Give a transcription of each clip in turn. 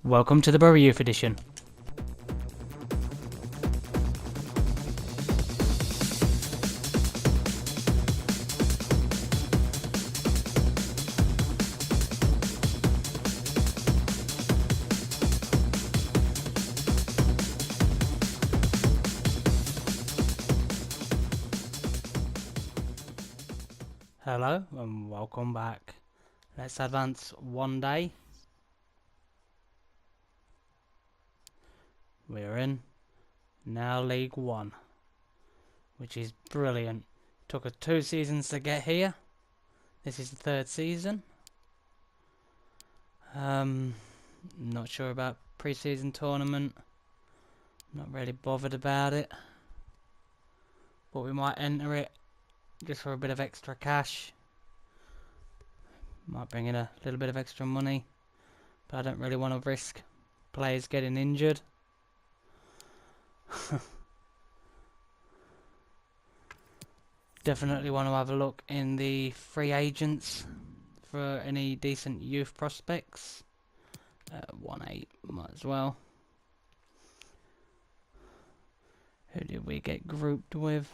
Welcome to the Bury Youth Edition. Hello and welcome back. Let's advance one day. We're in now League One, which is brilliant. Took us 2 seasons to get here. This is the 3rd season. Not sure about pre-season tournament. Not really bothered about it. But we might enter it just for a bit of extra cash. Might bring in a little bit of extra money. But I don't really want to risk players getting injured. Definitely want to have a look in the free agents for any decent youth prospects. 1-8 might as well. Who did we get grouped with?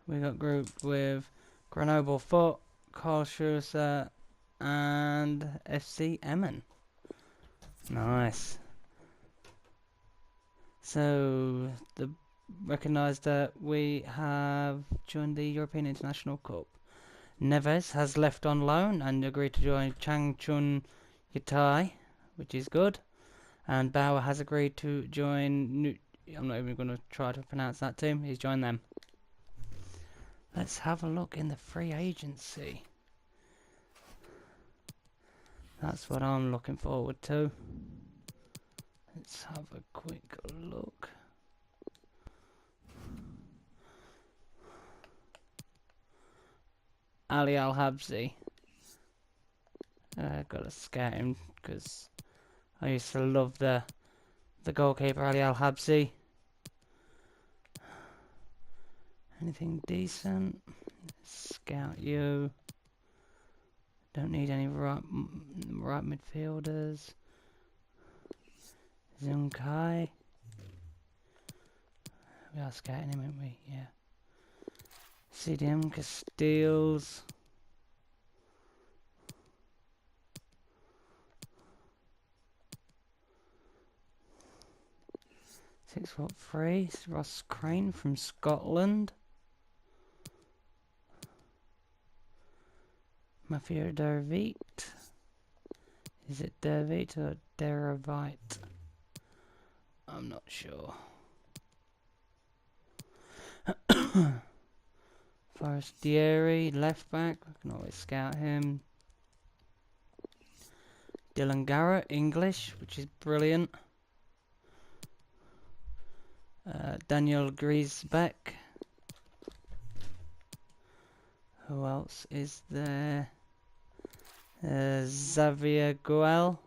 We got grouped with Grenoble Foot, Karlsruhe, and FC Emmen. Nice. So, recognised that we have joined the European International Cup. Neves has left on loan and agreed to join Changchun Yatai, which is good. And Bauer has agreed to join I'm not even going to try to pronounce that team. He's joined them. Let's have a look in the free agency. That's what I'm looking forward to. Let's have a quick look. Ali Al-Habsi. Gotta scout him because I used to love the goalkeeper Ali Al-Habsi. Anything decent? Scout you. Don't need any right midfielders. Zunkai. We are scouting him, aren't we? Yeah. CDM Castiles. "6'3", Ross Crane from Scotland. Matthew Dervite. Is it Dervite or Dervite? I'm not sure. Forestieri, left back. I can always scout him. Dylan Garrett, English, which is brilliant. Daniel Griesbeck. Who else is there? Xavier Goel.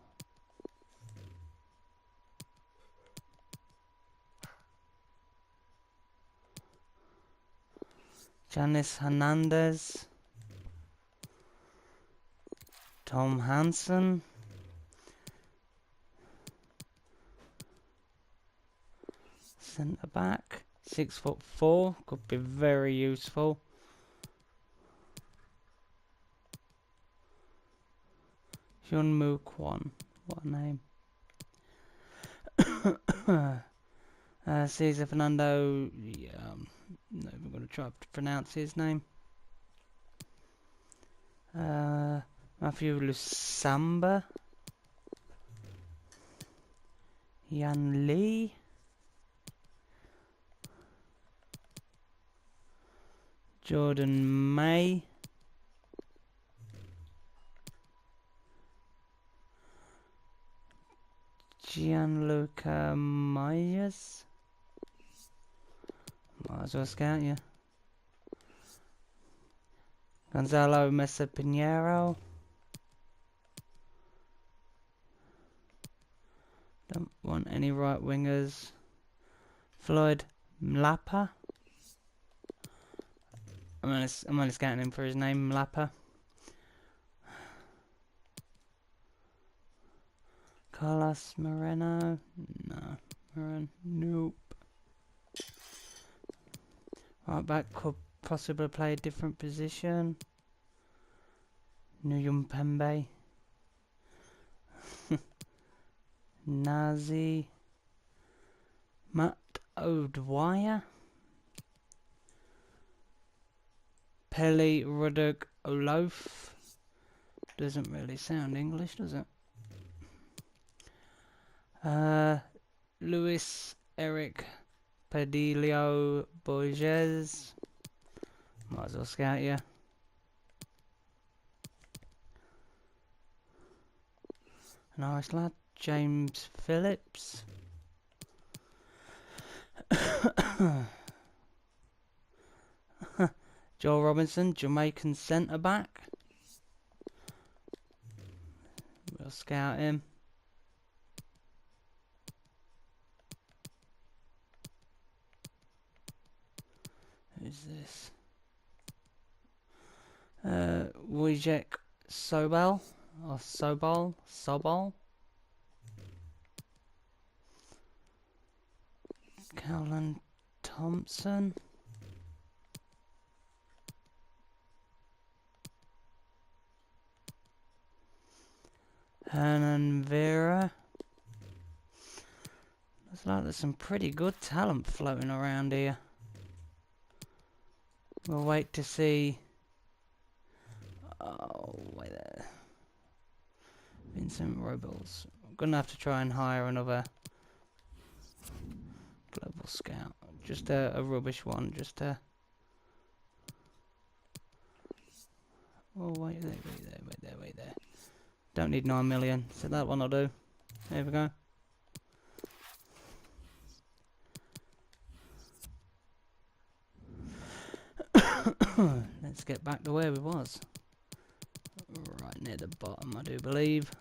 Janice Hernandez. Tom Hansen. Centre back. 6'4", could be very useful. Hyun Moo Kwon, what a name. Cesar Fernando, yeah, not even going to try to pronounce his name. Matthew Lusamba. Yan Lee. Jordan May. Gianluca Myers. Might as well scout you. Gonzalo Mesa Pinheiro. Don't want any right wingers. Floyd Mlapa. I'm only scouting him for his name, Mlapa. Carlos Moreno. No. Moreno. Nope. Right back could possibly play a different position. Nuyum Pembe. Nazi. Matt O'Dwyer. Pele Ruddock Olof. Doesn't really sound English, does it? Luis Eric Padillo Borges. Might as well scout you. An Irish lad. James Phillips. Joel Robinson, Jamaican centre back. We'll scout him. Who's this? Wojciech Sobel or Sobol. Callan Thompson. Hernan Vera. Looks like there's some pretty good talent floating around here. We'll wait to see. Oh, wait there. Vincent Robles. I'm gonna have to try and hire another global scout. Just a rubbish one. Just a. Oh, wait there. Don't need 9 million, so that one will do. There we go. Let's get back to where we was. Right near the bottom, I do believe.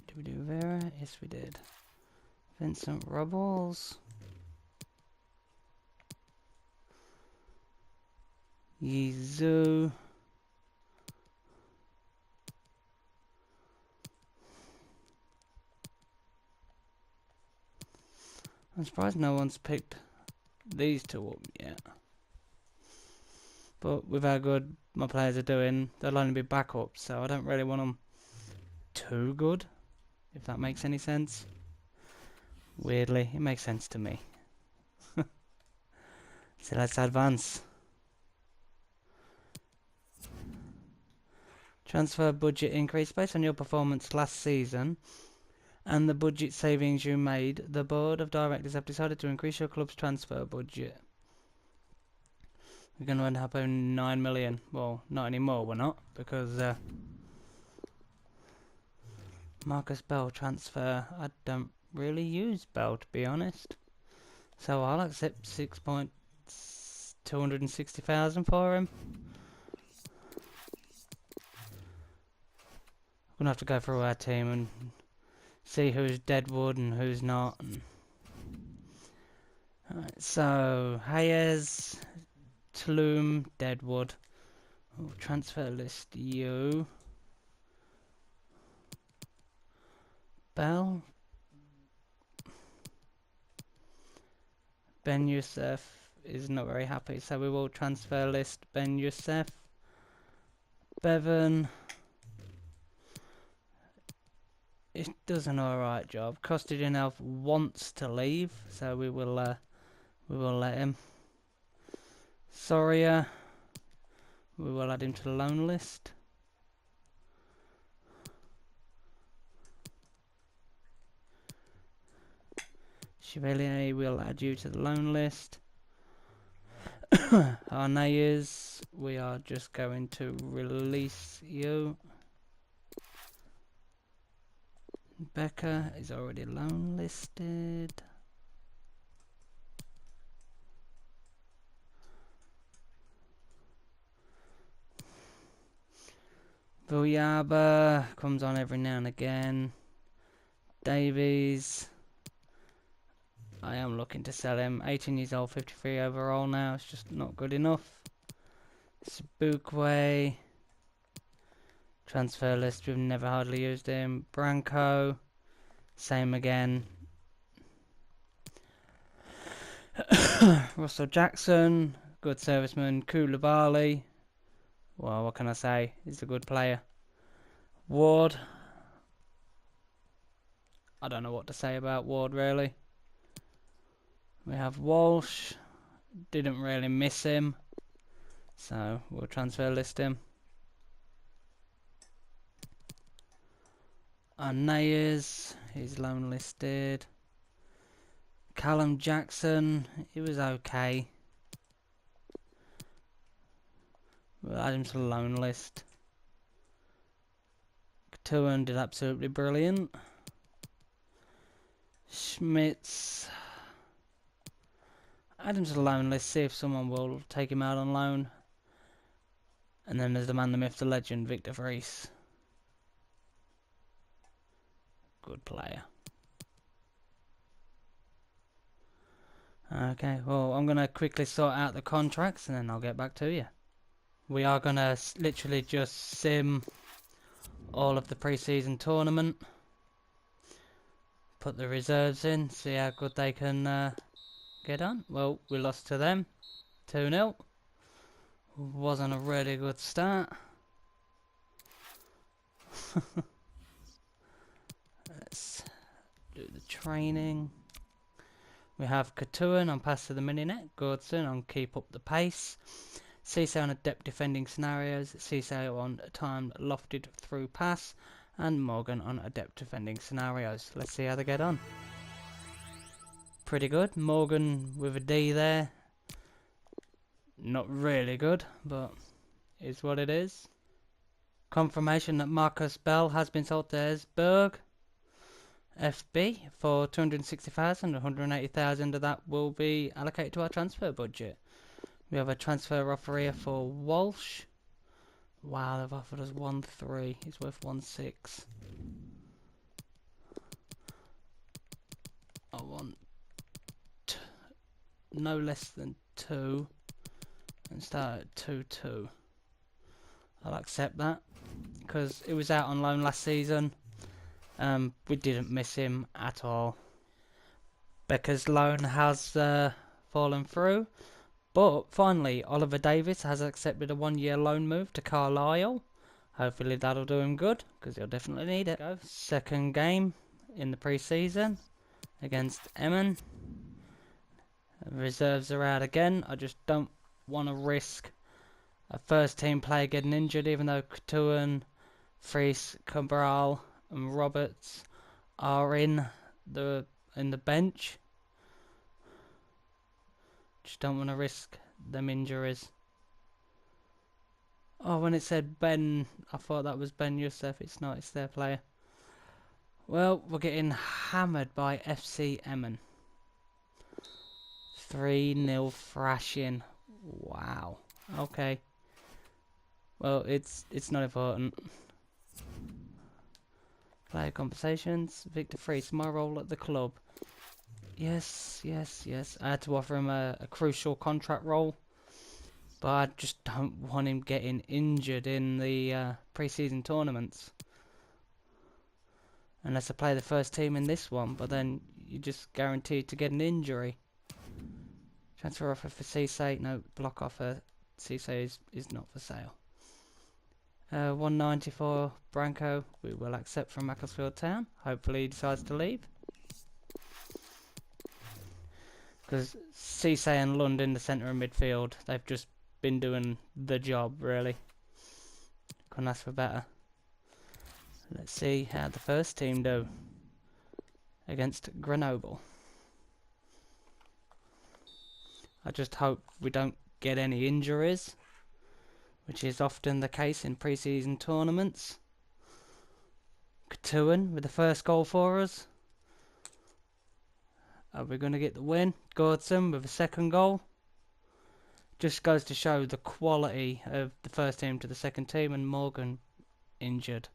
Did we do Vera? Yes, we did. Vincent Robles. Yizu. I'm surprised no one's picked these two up yet. But with how good my players are doing, they'll only be backups, so I don't really want them too good, if that makes any sense. Weirdly, it makes sense to me. So let's advance. Transfer budget increase based on your performance last season and the budget savings you made. The board of directors have decided to increase your club's transfer budget. We're going to end up having 9 million. Well, not anymore, we're not, because Marcus Bell transfer. I don't really use Bell, to be honest. So I'll accept 6,260,000 for him. I'm gonna have to go through our team and see who's Deadwood and who's not. Alright, so Hayes, Tulum, Deadwood. Oh, transfer list you. Bell. Ben Youssef is not very happy, so we will transfer list Ben Youssef. Bevan. It does an alright job. Costigan Elf wants to leave, so we will let him. Soria, we will add him to the loan list. Chevalier, we'll add you to the loan list. Arnaiz, we are just going to release you. Becker is already loan listed. Vuyaba comes on every now and again. Davies, I am looking to sell him. 18 years old, 53 overall now. It's just not good enough. Spookway. Transfer list, we've never hardly used him. Branco, same again. Russell Jackson, good serviceman. Koulibaly, well, what can I say? He's a good player. Ward, I don't know what to say about Ward really. We have Walsh, didn't really miss him, so we'll transfer list him. Nayers, he's loan listed. Callum Jackson, he was okay. We'll add him to the loan list. Tuan did absolutely brilliant. Schmitz, add him to the loan list, see if someone will take him out on loan. And then there's the man, the myth, the legend, Victor Vries. Good player. Okay, well, I'm going to quickly sort out the contracts and then I'll get back to you. We are going to literally just sim all of the pre-season tournament. Put the reserves in, see how good they can get on. Well, we lost to them 2-0. Wasn't a really good start. Let's do the training. We have Katuan on pass to the mini-net, Gordson on keep up the pace, Cisse on adept defending scenarios, Cisse on timed lofted through pass, and Morgan on adept defending scenarios. Let's see how they get on. Pretty good. Morgan with a D there. Not really good, but is what it is. Confirmation that Marcus Bell has been sold to Esberg FB for 260,000. 180,000 of that will be allocated to our transfer budget. We have a transfer offer here for Walsh. Wow, they've offered us 1.3. He's worth 1.6. I want no less than 2 and start at 2.2. I'll accept that because it was out on loan last season. We didn't miss him at all. Becker's loan has fallen through, but finally Oliver Davis has accepted a 1-year loan move to Carlisle. Hopefully that'll do him good because he'll definitely need it. Second game in the pre-season against Emmen. Reserves are out again. I just don't want to risk a first team player getting injured, even though Katuan, Fries, Cabral and Roberts are in the bench. Just don't want to risk them injuries. Oh, when it said Ben, I thought that was Ben Youssef. It's not, it's their player. Well, we're getting hammered by FC Emmen. 3-0 thrashing. Wow. Okay. Well, it's not important. Player conversations. Victor Fries, my role at the club. Yes. I had to offer him a crucial contract role, but I just don't want him getting injured in the pre-season tournaments. Unless I play the first team in this one, but then you're just guaranteed to get an injury. Transfer offer for Cisse. No, block offer. Cisse is not for sale. 190 for Branco. We will accept from Macclesfield Town. Hopefully he decides to leave. Because Cisse and Lund in the centre of midfield, they've just been doing the job, really. Couldn't ask for better. Let's see how the first team do against Grenoble. I just hope we don't get any injuries, which is often the case in pre-season tournaments. Katuan with the first goal for us. Are we going to get the win? Gordson with the second goal. Just goes to show the quality of the first team to the second team, and Morgan injured.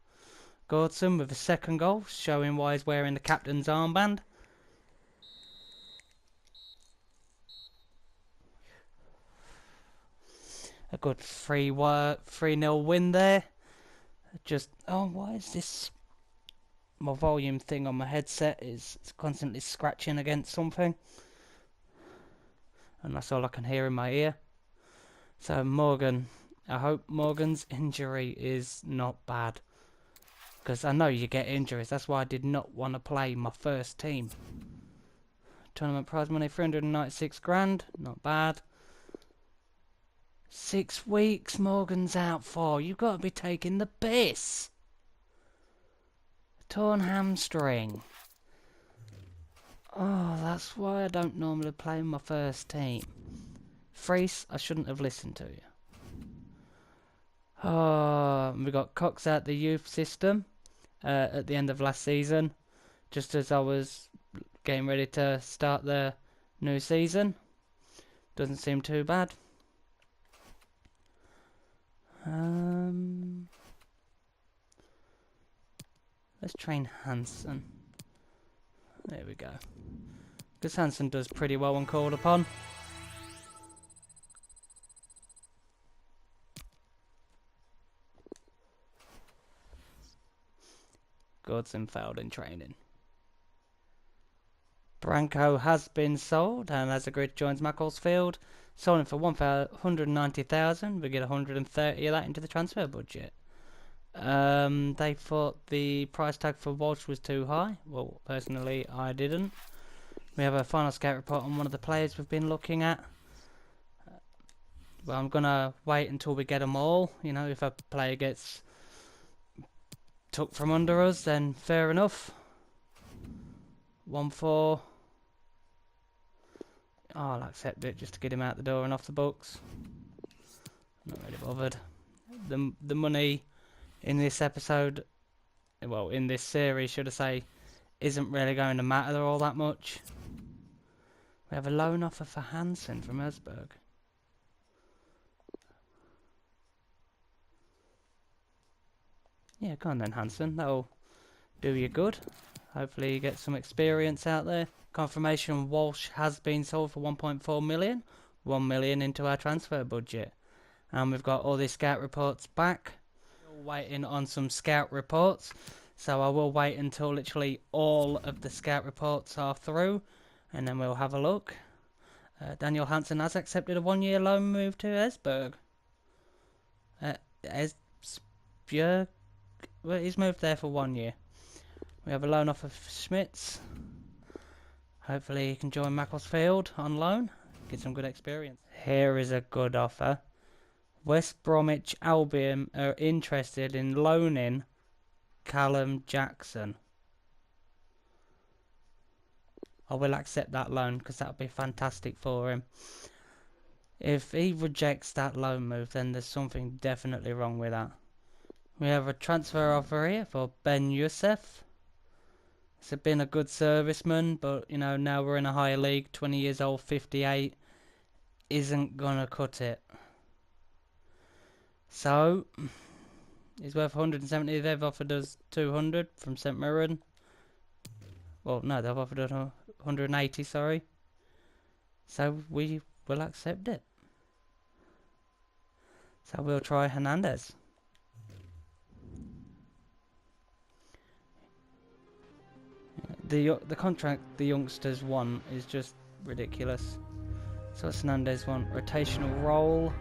Gordson with the second goal, showing why he's wearing the captain's armband. A good 3-0 win there. Just, oh, why is this? My volume thing on my headset is constantly scratching against something, and that's all I can hear in my ear. So Morgan, I hope Morgan's injury is not bad, because I know you get injuries. That's why I did not want to play my first team. Tournament prize money 396 grand, not bad. 6 weeks Morgan's out for. You've got to be taking the piss. Torn hamstring. Oh, that's why I don't normally play my first team. Freeze, I shouldn't have listened to you. Oh, we got Cox out the youth system at the end of last season, just as I was getting ready to start the new season. Doesn't seem too bad. Let's train Hansen. There we go. Because Hansen does pretty well when called upon. Goodson failed in training. Branco has been sold and has agreed to join Macclesfield. Sold him for 190,000. We get 130 of that into the transfer budget. They thought the price tag for Walsh was too high. Well, personally, I didn't. We have a final scout report on one of the players we've been looking at. Well, I'm gonna wait until we get them all. You know, if a player gets took from under us, then fair enough. 1-4. Oh, I'll accept it just to get him out the door and off the books. Not really bothered. The money in this episode, well, in this series, should I say, isn't really going to matter all that much. We have a loan offer for Hansen from Erzberg. Yeah, go on then, Hansen. That'll do you good. Hopefully you get some experience out there. Confirmation Walsh has been sold for 1.4 million. 1 million into our transfer budget. And we've got all the scout reports back. Still waiting on some scout reports. So I will wait until literally all of the scout reports are through. And then we'll have a look. Daniel Hansen has accepted a 1-year loan move to Esbjerg. Esbjerg? Well, he's moved there for 1 year. We have a loan offer for Schmitz. Hopefully he can join Macclesfield on loan. Get some good experience. Here is a good offer. West Bromwich Albion are interested in loaning Callum Jackson. I will accept that loan because that would be fantastic for him. If he rejects that loan move, then there's something definitely wrong with that. We have a transfer offer here for Ben Youssef. He's been a good serviceman, but you know, now we're in a higher league, 20 years old, 58, isn't gonna cut it. So, he's worth 170. They've offered us 200 from St Mirren. Well, no, they've offered us 180, sorry. So we will accept it. So we'll try Hernandez. The contract the youngsters want is just ridiculous. So what's Hernandez want? Rotational role.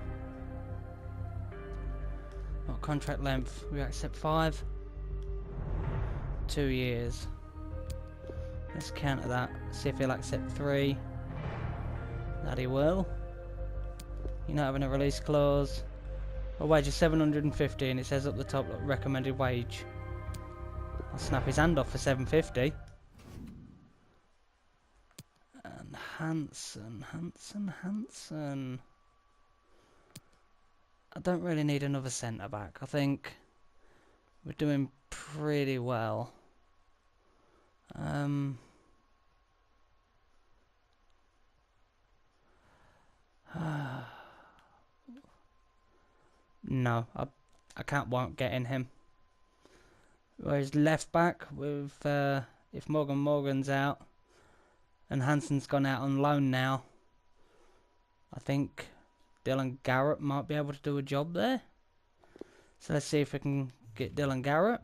What contract length? We accept 5. 2 years. Let's counter that. See if he'll accept 3. That he will. You're not having a release clause. A wage is 750 and it says up the top recommended wage. I'll snap his hand off for 750. And Hansen. I don't really need another centre back. I think we're doing pretty well. No, I won't get in him. Whereas left back with if Morgan's out and Hansen's gone out on loan now, I think Dylan Garrett might be able to do a job there. So let's see if we can get Dylan Garrett.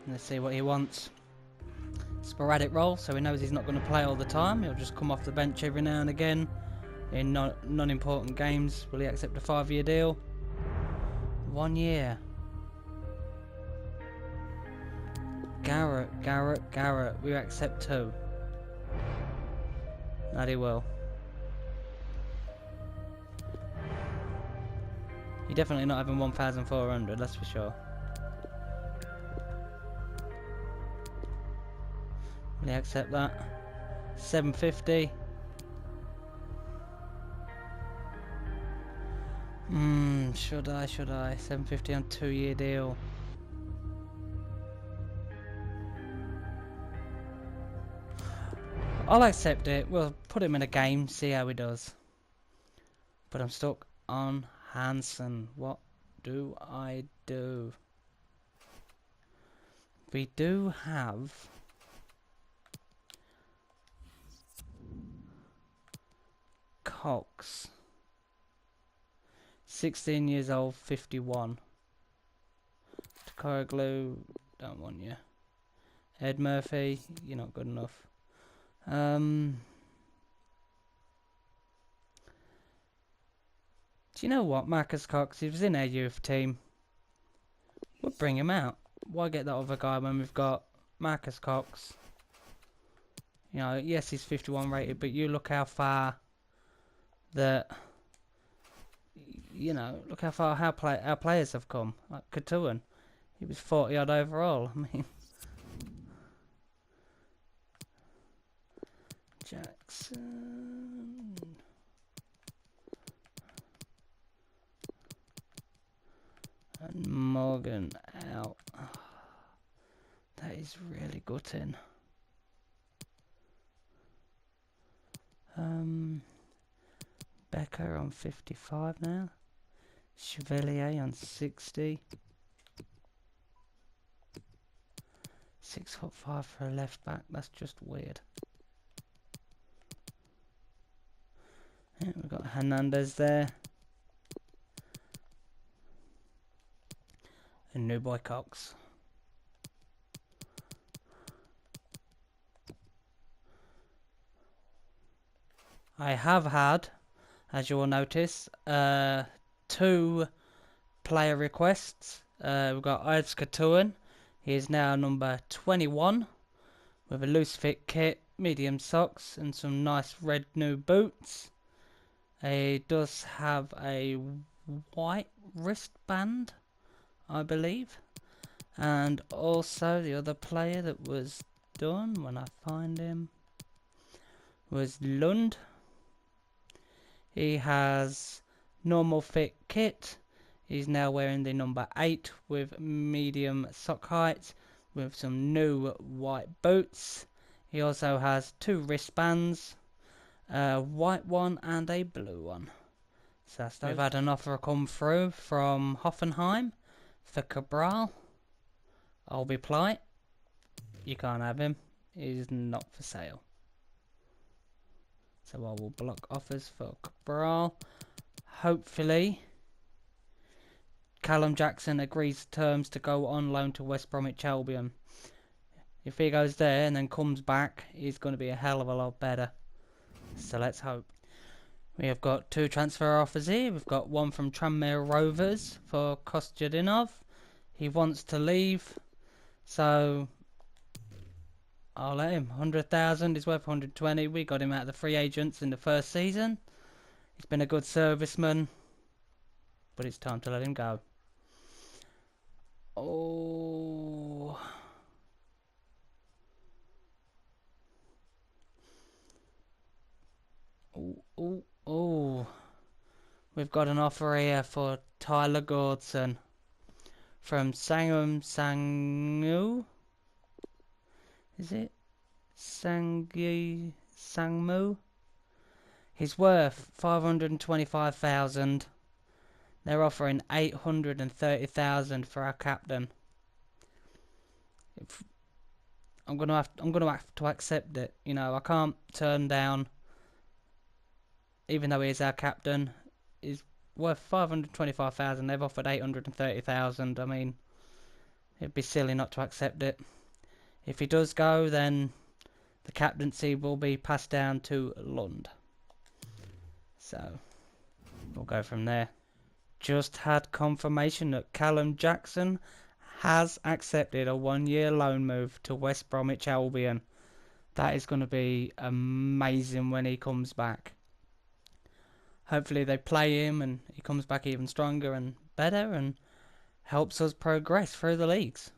Let's see what he wants. Sporadic role, so he knows he's not going to play all the time. He'll just come off the bench every now and again in non-important games. Will he accept a 5-year deal? 1 year. Garrett. We accept 2. That he will. You're definitely not having 1,400, that's for sure. Will he accept that? 750. Should I? 750 on 2-year deal. I'll accept it. We'll put him in a game, see how he does. But I'm stuck on Hansen. What do I do? We do have Cox. 16 years old, 51. Takara, don't want you. Ed Murphy, you're not good enough. Do you know what, Marcus Cox, he was in our youth team. We'll bring him out. Why get that other guy when we've got Marcus Cox? You know, yes, he's 51 rated, but you look how far that, you know, look how far our players have come. Like Catuan, he was 40 odd overall. I mean, Jackson. And Morgan out. Oh, that is really gutting. Becker on 55 now. Chevalier on 60. 6'5" for a left back. That's just weird. Yeah, we've got Hernandez there. And New Boy Cox. I have had, as you will notice, 2 player requests. We've got Ives Catuan. He is now number 21 with a loose fit kit, medium socks and some nice red new boots. He does have a white wristband, I believe. And also the other player that was done, when I find him, was Lund. He has normal fit kit. He's now wearing the number 8 with medium sock height with some new white boots. He also has 2 wristbands, a white one and a blue one. So we've had an offer come through from Hoffenheim for Cabral. I'll be polite. You can't have him. He's not for sale. So I will block offers for Cabral. Hopefully Callum Jackson agrees terms to go on loan to West Bromwich Albion. If he goes there and then comes back, he's going to be a hell of a lot better. So let's hope. We have got 2 transfer offers here. We've got one from Tranmere Rovers for Kostjadinov. He wants to leave, so I'll let him. 100,000, he's worth 120. We got him out of the free agents in the first season. He's been a good serviceman, but it's time to let him go. Oh. Oh. We've got an offer here for Tyler Gordson from Sangmu. Is it? Sangmu? He's worth 525,000. They're offering 830,000 for our captain. I'm gonna have to accept it. You know, I can't turn down, even though he is our captain. is worth 525,000. They've offered 830,000. I mean, it'd be silly not to accept it. If he does go, then the captaincy will be passed down to Lund. So we'll go from there. Just had confirmation that Callum Jackson has accepted a 1-year loan move to West Bromwich Albion. That is going to be amazing when he comes back. Hopefully they play him and he comes back even stronger and better and helps us progress through the leagues.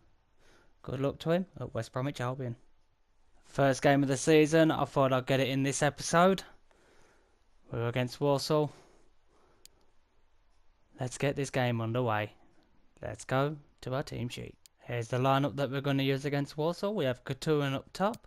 Good luck to him at West Bromwich Albion. First game of the season, I thought I'd get it in this episode. We were against Walsall. Let's get this game underway. Let's go to our team sheet. Here's the lineup that we're going to use against Walsall. We have Couturan up top.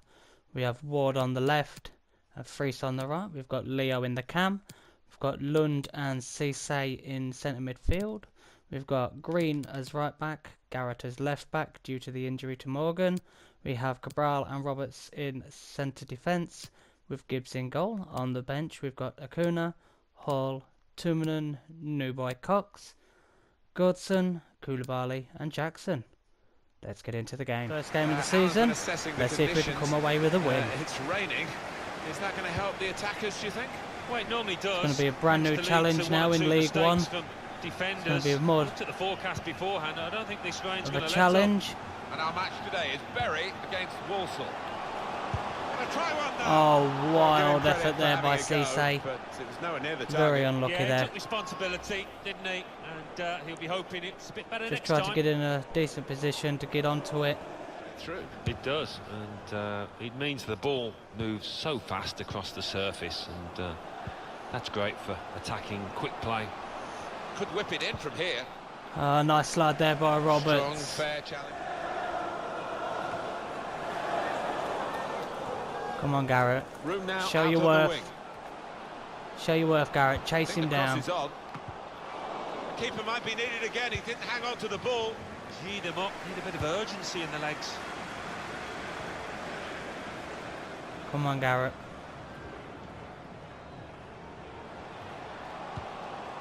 We have Ward on the left and Fries on the right. We've got Leo in the cam. We've got Lund and Cisse in centre midfield. We've got Green as right back, Garrett as left back due to the injury to Morgan. We have Cabral and Roberts in centre defence with Gibbs in goal. On the bench we've got Acuna, Hall, Tumanen, Newboy Cox, Godson, Koulibaly and Jackson. Let's get into the game. First game of the season. Let's see if we can come away with a win. It's raining. Is that going to help the attackers, do you think? Well, it normally does. It's going to be a brand new challenge now in League One. Defenders. It's going to be a mud. Looked at the forecast beforehand. I don't think this rain's going to challenge. And our match today is Bury against Walsall. Try one now. Oh, wild effort there by Cisse. But it was nowhere near the target. Very unlucky there. He took responsibility, didn't he? And he'll be hoping it's a bit better next time. Just try to get in a decent position to get onto it. True. It does, and it means the ball moves so fast across the surface, and that's great for attacking quick play. Could whip it in from here. Nice slide there by Roberts. Strong, fair challenge. Come on, Garrett. Room now. Show your worth. Show your worth, Garrett. Chase him down. The keeper might be needed again. He didn't hang on to the ball. Heat him up. Need a bit of urgency in the legs. Come on, Garrett.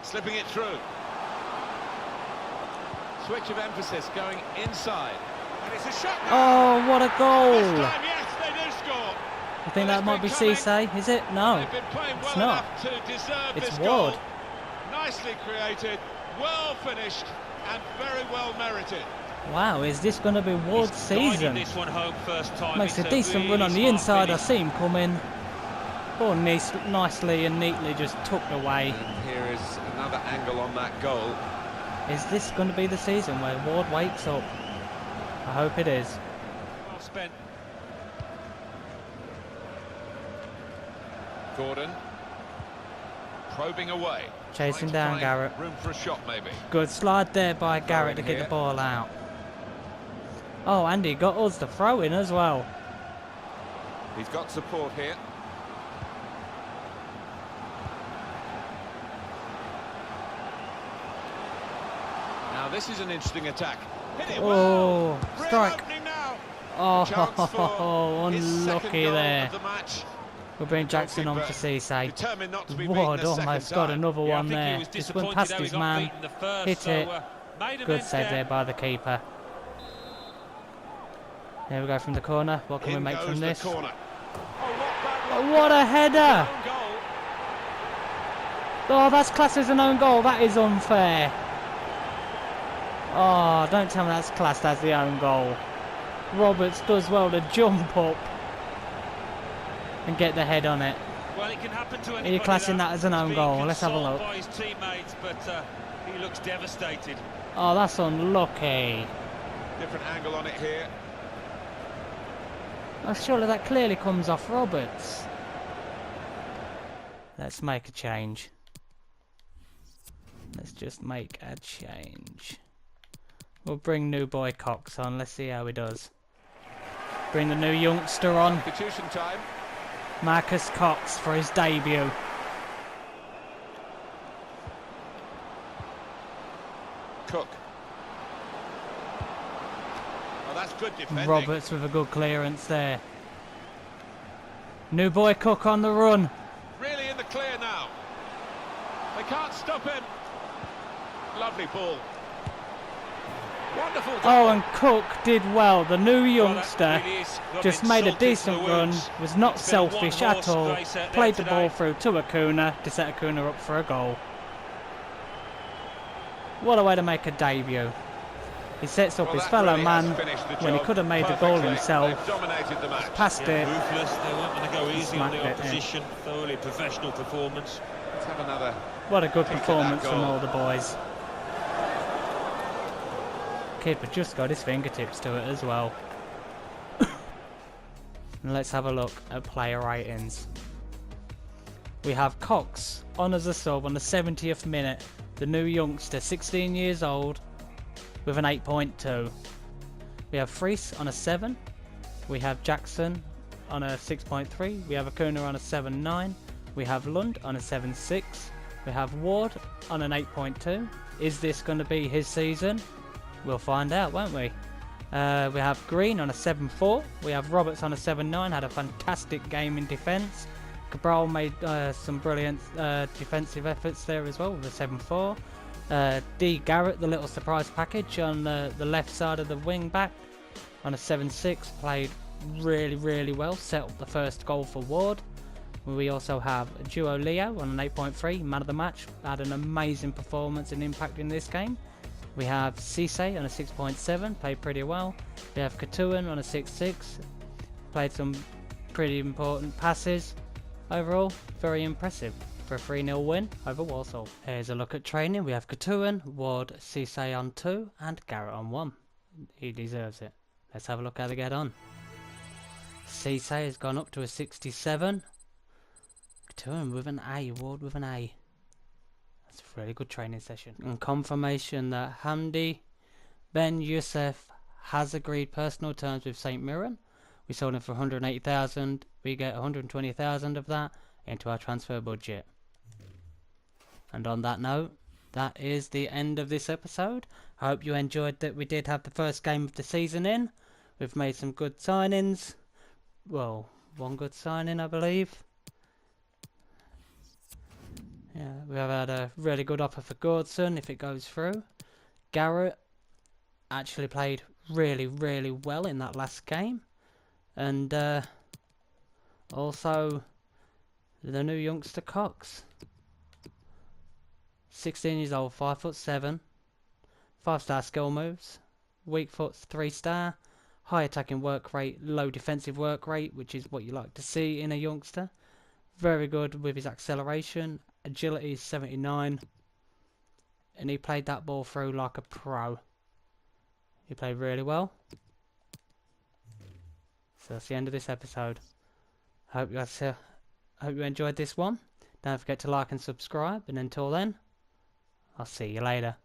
Slipping it through. Switch of emphasis going inside. And it's a shot now. Oh, what a goal! This time, yes, they do score. I think that might be Cisse, is it? No, it's not. It's Ward. Nicely created, well finished, and very well merited. Wow, is this going to be Ward's season? This one home first time. Makes a decent run on the inside. I see him coming. Ball nicely and neatly just tucked away. And here is another angle on that goal. Is this going to be the season where Ward wakes up? I hope it is. Well spent. Gordon probing away. Chasing down Garrett. Room for a shot, maybe. Good slide there by Garrett to get the ball out. Oh, and he got us the throw in as well. He's got support here. Now this is an interesting attack. Hit it well. Strike. Oh, unlucky there. We'll bring Jackson on for Cisse. Ward almost got another one there. Just went past his man. Hit it. Good save there by the keeper. There we go from the corner. What can we make from this? Oh, what a header! Oh, that's classed as an own goal. That is unfair. Oh, don't tell me that's classed as the own goal. Roberts does well to jump up and get the head on it. Well, it can happen to anybody. Are you classing that as an own goal? Let's have a look. By his teammates, but he looks devastated. Oh, that's unlucky. Different angle on it here. Oh, surely that clearly comes off Roberts. Let's make a change. Let's just make a change. We'll bring new boy Cox on. Let's see how he does. Bring the new youngster on. Substitution time. Marcus Cox for his debut. Cook. Oh, that's good defending. Roberts with a good clearance there. New boy Cook on the run. Really in the clear now. They can't stop him. Lovely ball. Wonderful goal. Oh, and Cook did well. The new Well, that youngster really is rubbing just made a salt into decent the run, wounds. was not It's been a selfish one-horse at all, race out there played the ball today. through to Acuna to set Acuna up for a goal. What a way to make a debut. He sets up Well, his that fellow really has man finished the when he job could have made the goal perfectly. himself. They've dominated the match. Passed it. Ruthless, they weren't going to go easy on Smacked the it in. opposition. Thoroughly professional performance. Let's have another. What a good Kick at that performance from goal. all the boys. Keeper just got his fingertips to it as well. And let's have a look at player ratings. We have Cox on as a sub on the 70th minute. The new youngster, 16 years old, with an 8.2. We have Fries on a 7. We have Jackson on a 6.3. We have Acuna on a 7.9. We have Lund on a 7.6. We have Ward on an 8.2. Is this going to be his season? We'll find out, won't we? We have Green on a 7.4. We have Roberts on a 7.9. Had a fantastic game in defence. Cabral made some brilliant defensive efforts there as well with a 7.4. D. Garrett, the little surprise package on the left side of the wing back on a 7.6. Played really well. Set up the first goal for Ward. We also have Duo Leo on an 8.3. Man of the match. Had an amazing performance and impact in this game. We have Cisse on a 6.7, played pretty well. We have Katuan on a 6.6, played some pretty important passes. Overall, very impressive for a 3-0 win over Walsall. Here's a look at training. We have Katuan, Ward, Cisse on 2 and Garrett on 1. He deserves it. Let's have a look how they get on. Cisse has gone up to a 67. Katuan with an A, Ward with an A. It's a really good training session. And confirmation that Hamdi Ben Youssef has agreed personal terms with St Mirren. We sold him for 180,000. We get 120,000 of that into our transfer budget. And on that note, that is the end of this episode. I hope you enjoyed that we did have the first game of the season in. We've made some good signings. Well, one good signing, I believe. Yeah, we have had a really good offer for Gordson if it goes through. Garrett actually played really well in that last game. And also the new youngster Cox. 16 years old, 5'7", 5-star skill moves, weak foot 3-star, high attacking work rate, low defensive work rate, which is what you like to see in a youngster. Very good with his acceleration. Agility is 79, and he played that ball through like a pro. He played really well. So that's the end of this episode. I hope you enjoyed this one. Don't forget to like and subscribe, and until then, I'll see you later.